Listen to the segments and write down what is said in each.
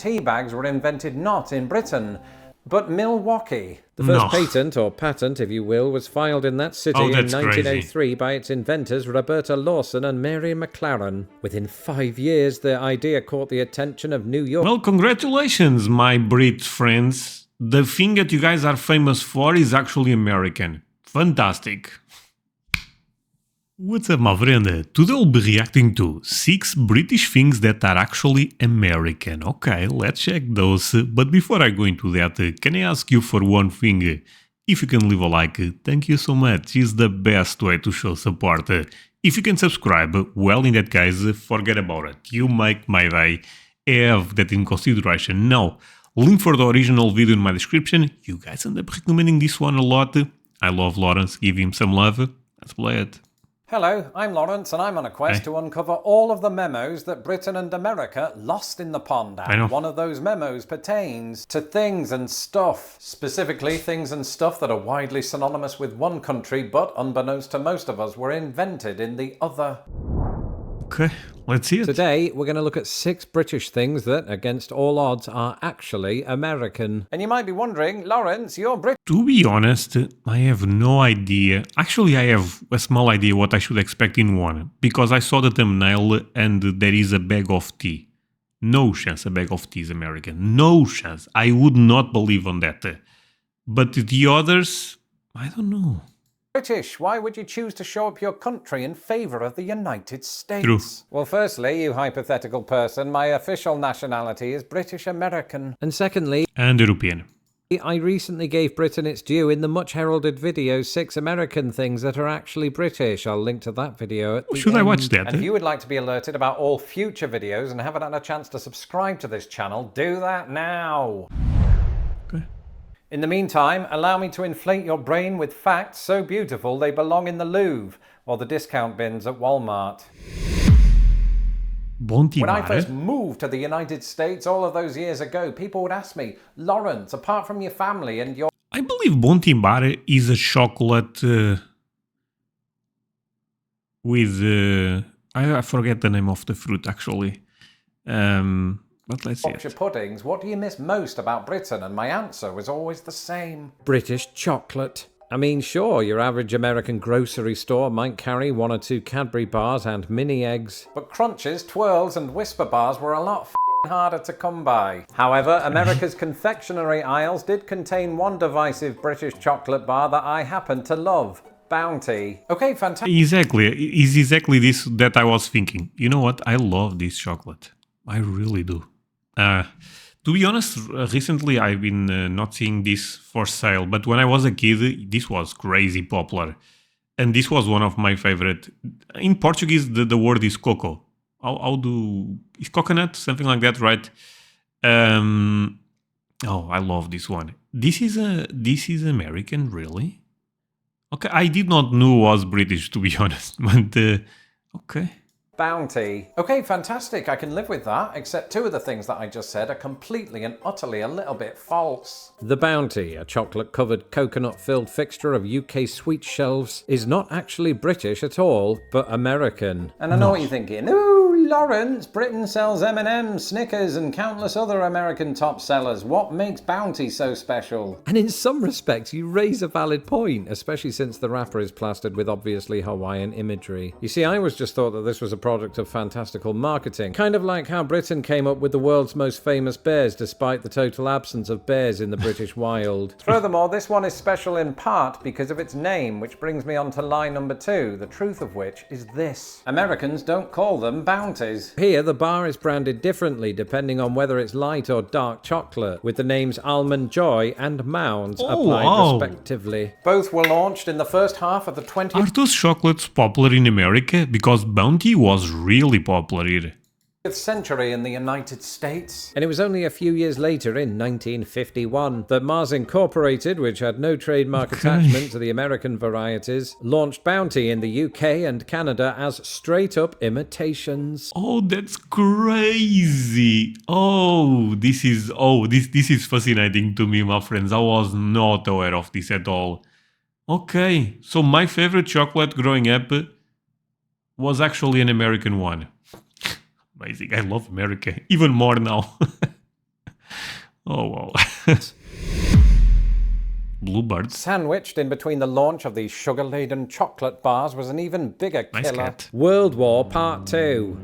tea bags were invented not in Britain, but Milwaukee. The first patent, or patent if you will, was filed in that city in 1903 by its inventors Roberta Lawson and Mary McLaren. Within 5 years, the idea caught the attention of New York. Well, congratulations, my Brit friends. The thing that you guys are famous for is actually American. Fantastic. What's up, my friend? Today I'll be reacting to 6 British things that are actually American. Okay, let's check those. But before I go into that, can I ask you for one thing? If you can leave a like, thank you so much. It's the best way to show support. If you can subscribe, well, in that case, forget about it. You make my day. Have that in consideration. Now, link for the original video in my description. You guys end up recommending this one a lot. I love Lawrence. Give him some love. Let's play it. Hello, I'm Lawrence and I'm on a quest to uncover all of the memos that Britain and America lost in the pond. And one of those memos pertains to things and stuff. Specifically, things and stuff that are widely synonymous with one country, but unbeknownst to most of us, were invented in the other. Okay, let's see it. Today, we're going to look at 6 British things that, against all odds, are actually American. And you might be wondering, Lawrence, you're British. To be honest, I have no idea. Actually, I have a small idea what I should expect in one, because I saw the thumbnail and there is a bag of tea. No chance a bag of tea is American. No chance. I would not believe on that. But the others, I don't know. British, why would you choose to show up your country in favour of the United States? True. Well, firstly, you hypothetical person, my official nationality is British American. And secondly, and European. I recently gave Britain its due in the much heralded video 6 American things that are actually British. I'll link to that video at the Should end. I watch that? And if you would like to be alerted about all future videos and haven't had a chance to subscribe to this channel, do that now. Okay. In the meantime, allow me to inflate your brain with facts so beautiful they belong in the Louvre or the discount bins at Walmart. When I first moved to the United States all of those years ago, people would ask me, Lawrence, apart from your family and your... I believe Bontimare is a chocolate with... I forget the name of the fruit, actually. But let's see Yorkshire puddings, what do you miss most about Britain? And my answer was always the same. British chocolate. I mean, sure, your average American grocery store might carry 1 or 2 Cadbury bars and mini eggs. But Crunches, Twirls and Whisper bars were a lot harder to come by. However, America's confectionery aisles did contain one divisive British chocolate bar that I happen to love. Bounty. Okay, fantastic. Exactly. It's exactly this that I was thinking. You know what? I love this chocolate. I really do. To be honest, recently I've been not seeing this for sale, but when I was a kid, this was crazy popular. And this was one of my favorite. In Portuguese, the word is coco. Is coconut? Something like that, right? Oh, I love this one. This is American, really? Okay, I did not know it was British, to be honest, but okay. Bounty. Okay, fantastic. I can live with that, except 2 of the things that I just said are completely and utterly a little bit false. The Bounty, a chocolate-covered coconut-filled fixture of UK sweet shelves, is not actually British at all, but American. And I know what you're thinking. Ooh, Lawrence, Britain sells M&M's, Snickers, and countless other American top sellers. What makes Bounty so special? And in some respects, you raise a valid point, especially since the wrapper is plastered with obviously Hawaiian imagery. You see, I was just thought that this was a product of fantastical marketing. Kind of like how Britain came up with the world's most famous bears despite the total absence of bears in the British wild. Furthermore, this one is special in part because of its name, which brings me on to lie number 2, the truth of which is this. Americans don't call them Bounties. Here, the bar is branded differently depending on whether it's light or dark chocolate, with the names Almond Joy and Mounds applied respectively. Both were launched in the first half of the 20th... Are those chocolates popular in America? Because Bounty was really popular here. century in the United States. And it was only a few years later, in 1951, that Mars Incorporated, which had no trademark attachment to the American varieties, launched Bounty in the UK and Canada as straight-up imitations. Oh, that's crazy! This is fascinating to me, my friends. I was not aware of this at all. Okay, so my favorite chocolate growing up was actually an American one. Amazing, I love America, even more now. Oh, wow. Bluebirds. Sandwiched in between the launch of these sugar-laden chocolate bars was an even bigger Nice killer. cat. World War Part 2.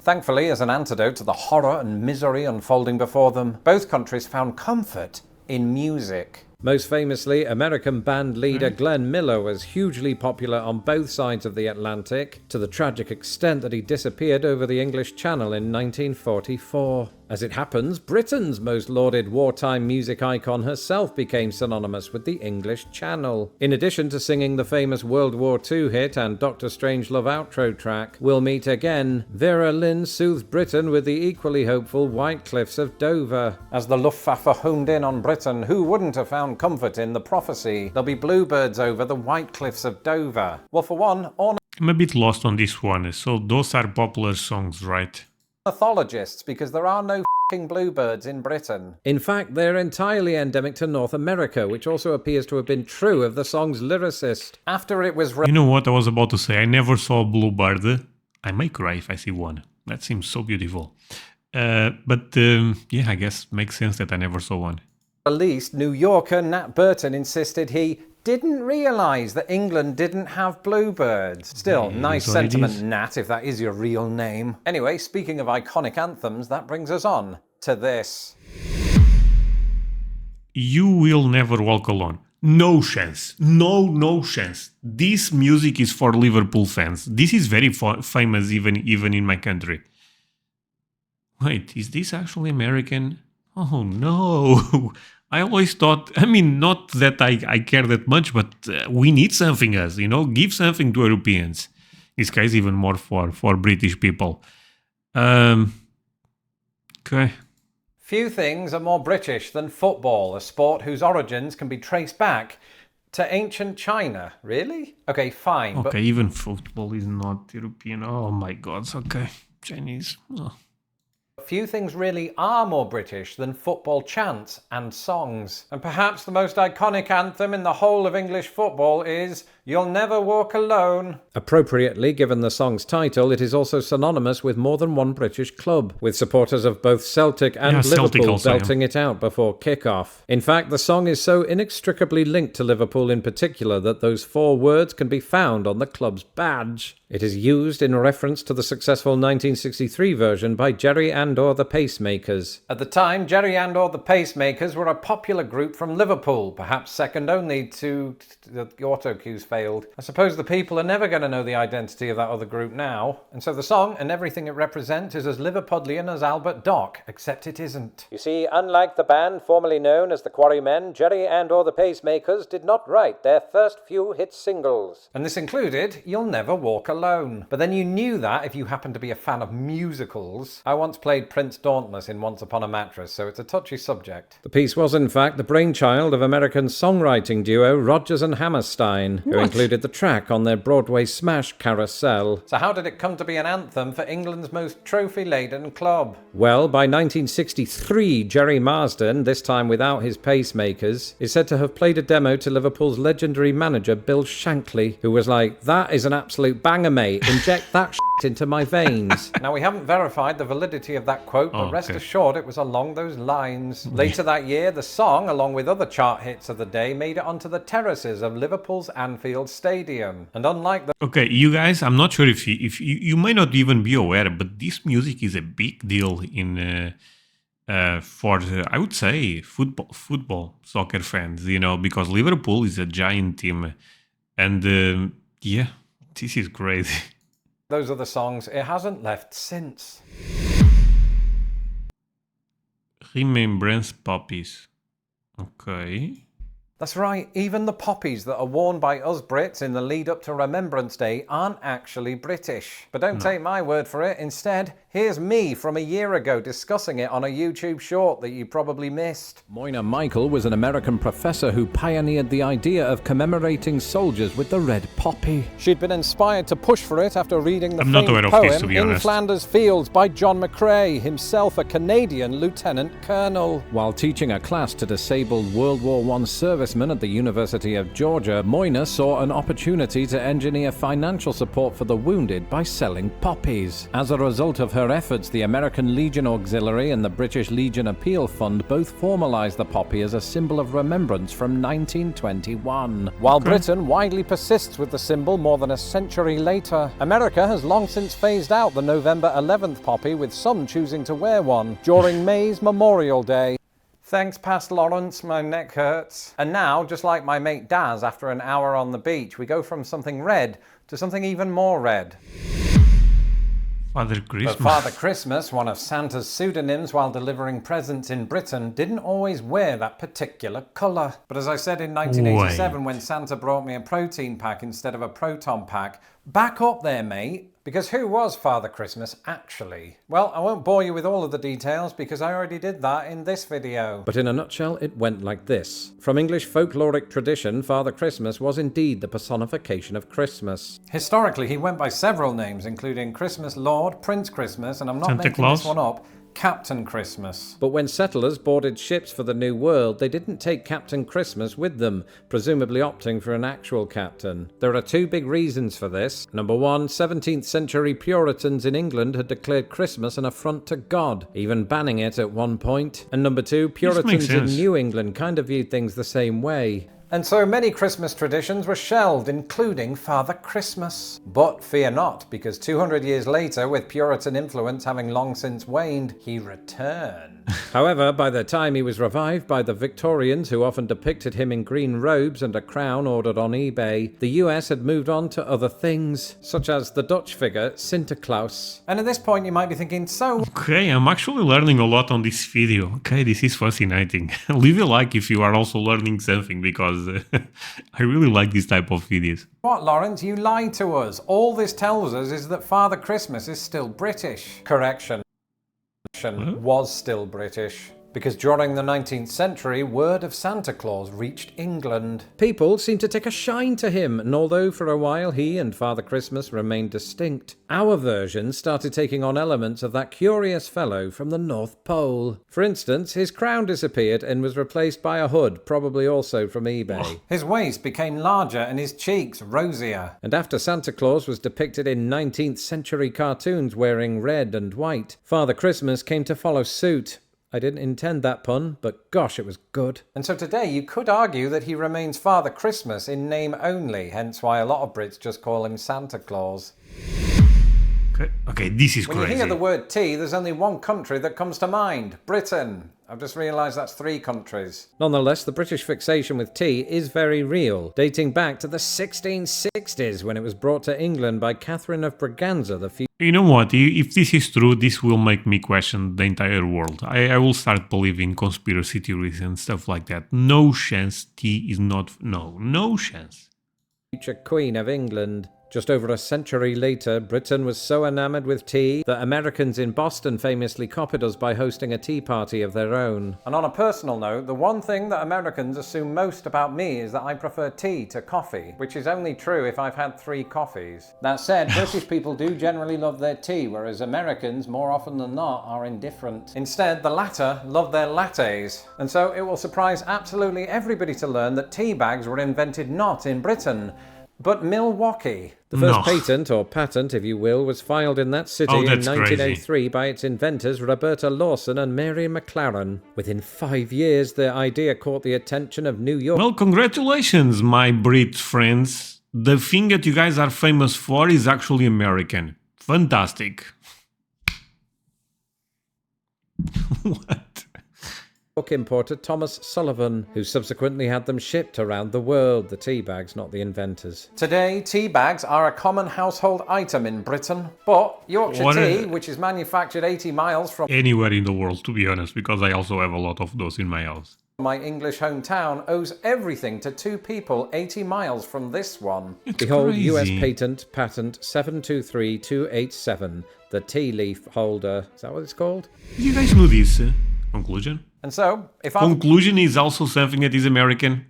Thankfully, as an antidote to the horror and misery unfolding before them, both countries found comfort in music. Most famously, American band leader Glenn Miller was hugely popular on both sides of the Atlantic, to the tragic extent that he disappeared over the English Channel in 1944. As it happens, Britain's most lauded wartime music icon herself became synonymous with the English Channel. In addition to singing the famous World War II hit and Dr. Strangelove outro track, We'll Meet Again, Vera Lynn soothes Britain with the equally hopeful White Cliffs of Dover. As the Luftwaffe homed in on Britain, who wouldn't have found comfort in the prophecy, there'll be bluebirds over the White Cliffs of Dover? Well, for one, I'm a bit lost on this one. So those are popular songs, right? ornithologists, because there are no f***ing bluebirds in Britain. In fact, they're entirely endemic to North America, which also appears to have been true of the song's lyricist. After it was You know what I was about to say? I never saw a bluebird. I may cry if I see one. That seems so beautiful. But yeah, I guess makes sense that I never saw one. released, New Yorker Nat Burton insisted he didn't realise that England didn't have bluebirds. Still, nice sentiment, Nat, if that is your real name. Anyway, speaking of iconic anthems, that brings us on to this. You Will Never Walk Alone. No chance. No chance. This music is for Liverpool fans. This is very famous even in my country. Wait, is this actually American? Oh no. I always thought, I mean, not that I care that much, but we need something else, you know? Give something to Europeans. In this case, even more for British people. Okay. Few things are more British than football, a sport whose origins can be traced back to ancient China. Really? Okay, fine. Okay, but even football is not European. Oh my god, okay. Chinese. Oh. few things really are more British than football chants and songs. And perhaps the most iconic anthem in the whole of English football is You'll Never Walk Alone. Appropriately, given the song's title, it is also synonymous with more than one British club, with supporters of both Celtic and Liverpool belting it out before kick-off. In fact, the song is so inextricably linked to Liverpool in particular that those 4 words can be found on the club's badge. It is used in reference to the successful 1963 version by Jerry and or the Pacemakers. At the time, Jerry and or the Pacemakers were a popular group from Liverpool, perhaps second only to the auto cues failed. I suppose the people are never going to know the identity of that other group now, and so the song and everything it represents is as Liverpudlian as Albert Dock, except it isn't. You see, unlike the band formerly known as the Quarrymen, Jerry and or the Pacemakers did not write their first few hit singles. And this included You'll Never Walk Alone. But then you knew that if you happened to be a fan of musicals. I once played Prince Dauntless in Once Upon a Mattress, so it's a touchy subject. The piece was in fact the brainchild of American songwriting duo Rodgers and Hammerstein, who included the track on their Broadway smash Carousel. So how did it come to be an anthem for England's most trophy-laden club? Well, by 1963, Jerry Marsden, this time without his pacemakers, is said to have played a demo to Liverpool's legendary manager Bill Shankly, who was like, "That is an absolute banger, mate. Inject that shit into my veins." Now, we haven't verified the validity of that quote, but rest assured it was along those lines. Later that year, the song, along with other chart hits of the day, made it onto the terraces of Liverpool's Anfield Stadium. And unlike the... Okay, you guys, I'm not sure if you may not even be aware, but this music is a big deal in for I would say football soccer fans, you know, because Liverpool is a giant team, and yeah, this is crazy. Those are the songs it hasn't left since. Remembrance Puppies. Okay. That's right, even the poppies that are worn by us Brits in the lead up to Remembrance Day aren't actually British. But don't take my word for it. Instead, here's me from a year ago discussing it on a YouTube short that you probably missed. Moina Michael was an American professor who pioneered the idea of commemorating soldiers with the red poppy. She'd been inspired to push for it after reading the famed poem In Flanders Fields by John McCrae, himself a Canadian lieutenant colonel. While teaching a class to disabled World War I service congressman at the University of Georgia, Moyna saw an opportunity to engineer financial support for the wounded by selling poppies. As a result of her efforts, the American Legion Auxiliary and the British Legion Appeal Fund both formalized the poppy as a symbol of remembrance from 1921. While Britain widely persists with the symbol more than a century later, America has long since phased out the November 11th poppy, with some choosing to wear one during May's Memorial Day. Thanks, past Lawrence, my neck hurts. And now, just like my mate Daz after an hour on the beach, we go from something red to something even more red. Father Christmas. But Father Christmas, one of Santa's pseudonyms while delivering presents in Britain, didn't always wear that particular colour. But as I said in 1987, when Santa brought me a protein pack instead of a proton pack, back up there, mate. Because who was Father Christmas, actually? Well, I won't bore you with all of the details because I already did that in this video. But in a nutshell, it went like this. From English folkloric tradition, Father Christmas was indeed the personification of Christmas. Historically, he went by several names, including Christmas Lord, Prince Christmas, and I'm not making this one up, Captain Christmas. But when settlers boarded ships for the New World, they didn't take Captain Christmas with them, presumably opting for an actual captain. There are two big reasons for this. Number one, 17th century Puritans in England had declared Christmas an affront to God, even banning it at one point. And number two, Puritans in New England kind of viewed things the same way. And so many Christmas traditions were shelved, including Father Christmas. But fear not, because 200 years later, with Puritan influence having long since waned, he returned. However, by the time he was revived by the Victorians, who often depicted him in green robes and a crown ordered on eBay, the US had moved on to other things, such as the Dutch figure Sinterklaas. And at this point you might be thinking, so... Okay, I'm actually learning a lot on this video. Okay, this is fascinating. Leave a like if you are also learning something, because I really like this type of videos. What, Lawrence? You lied to us. All this tells us is that Father Christmas is still British. Correction. Was still British. Because during the 19th century, word of Santa Claus reached England. People seemed to take a shine to him, and although for a while he and Father Christmas remained distinct, our version started taking on elements of that curious fellow from the North Pole. For instance, his crown disappeared and was replaced by a hood, probably also from eBay. His waist became larger and his cheeks rosier. And after Santa Claus was depicted in 19th century cartoons wearing red and white, Father Christmas came to follow suit. I didn't intend that pun, but gosh, it was good. And so today you could argue that he remains Father Christmas in name only, hence why a lot of Brits just call him Santa Claus. Okay, this is crazy. When you hear the word tea, there's only one country that comes to mind, Britain. I've just realised that's 3 countries. Nonetheless, the British fixation with tea is very real, dating back to the 1660s when it was brought to England by Catherine of Braganza, the You know what, if this is true, this will make me question the entire world. I will start believing conspiracy theories and stuff like that. No chance tea is not... No chance. future Queen of England. Just over a century later, Britain was so enamored with tea that Americans in Boston famously copied us by hosting a tea party of their own. And on a personal note, the one thing that Americans assume most about me is that I prefer tea to coffee, which is only true if I've had 3 coffees. That said, British people do generally love their tea, whereas Americans, more often than not, are indifferent. Instead, the latter love their lattes. And so it will surprise absolutely everybody to learn that tea bags were invented not in Britain, but Milwaukee. The first patent, or patent if you will, was filed in that city in 1903 by its inventors Roberta Lawson and Mary McLaren. Within 5 years, the idea caught the attention of New York. Well, congratulations, my Brit friends. The thing that you guys are famous for is actually American. Fantastic. What? Importer Thomas Sullivan, who subsequently had them shipped around the world, the tea bags, not the inventors. Today, tea bags are a common household item in Britain, but Yorkshire tea, which is manufactured 80 miles from anywhere in the world, to be honest, because I also have a lot of those in my house. My English hometown, owes everything to 2 people 80 miles from this one. It's Behold, crazy. US patent 723287, the tea leaf holder. Is that what it's called? You guys know this? Conclusion? And so, if I... Conclusion is also something that is American.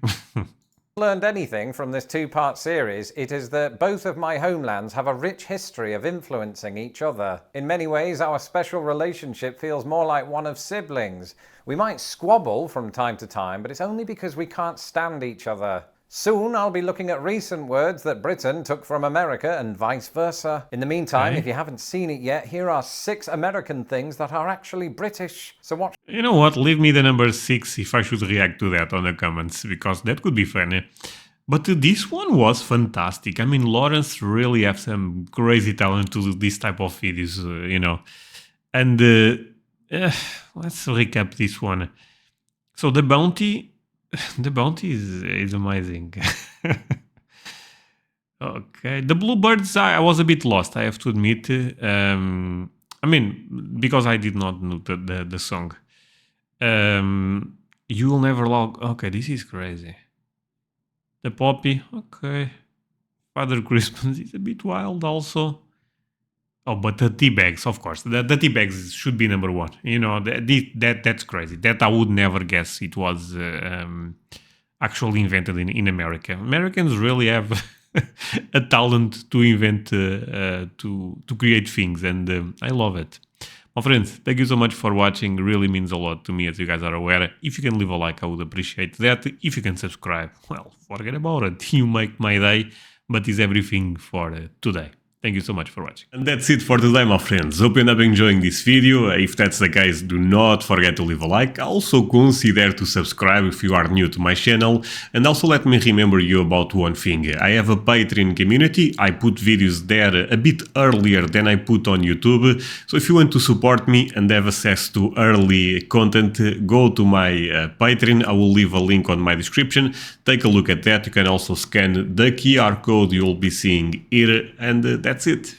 learned anything from this two-part series, it is that both of my homelands have a rich history of influencing each other. In many ways, our special relationship feels more like one of siblings. We might squabble from time to time, but it's only because we can't stand each other. Soon I'll be looking at recent words that Britain took from America and vice versa. In the meantime, if you haven't seen it yet, here are 6 American things that are actually British. So watch. You know what? Leave me the number 6 if I should react to that on the comments, because that could be funny. But this one was fantastic. I mean, Lawrence really have some crazy talent to do this type of videos, you know. And let's recap this one. So the bounty is amazing. Okay, the Bluebirds, I was a bit lost, I have to admit. I mean, because I did not know the song. You'll never log. Okay, this is crazy. The Poppy, okay. Father Christmas is a bit wild also. Oh, but the tea bags, of course. The tea bags should be number 1. You know, that's crazy. That I would never guess it was actually invented in America. Americans really have a talent to invent, to create things, and I love it. My friends, thank you so much for watching. It really means a lot to me, as you guys are aware. If you can leave a like, I would appreciate that. If you can subscribe, well, forget about it. You make my day, but it's everything for today. Thank you so much for watching. And that's it for today, my friends. Hope you end up enjoying this video. If that's the case, do not forget to leave a like. Also consider to subscribe if you are new to my channel. And also let me remember you about one thing. I have a Patreon community. I put videos there a bit earlier than I put on YouTube. So if you want to support me and have access to early content, go to my Patreon. I will leave a link on my description. Take a look at that. You can also scan the QR code you'll be seeing here. And that's it.